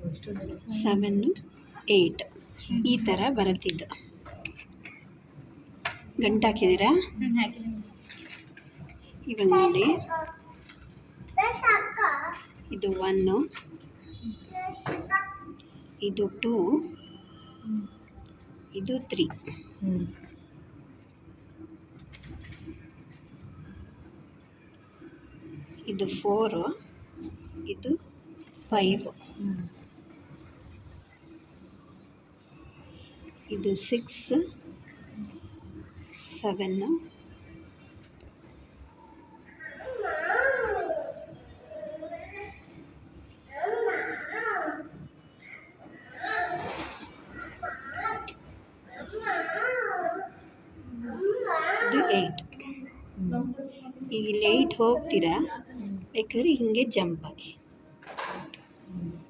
7 8 ಈ ಥರ ಬರುತ್ತಿದ್ದು. ಗಂಟು ಹಾಕಿದ್ದೀರಾ? ಇವಾಗ ನೋಡಿ, ಇದು 1, ಇದು 2, ಇದು 3, ಇದು 4, ಇದು 5, ಇದು 6, 7, ಇದು 8. ಈಗ ಇಲ್ಲಿ 8 ಹೋಗ್ತೀರಾ, ಬೇಕಾದ್ರೆ ಹಿಂಗೆ ಜಂಪ್ ಆಗಿ.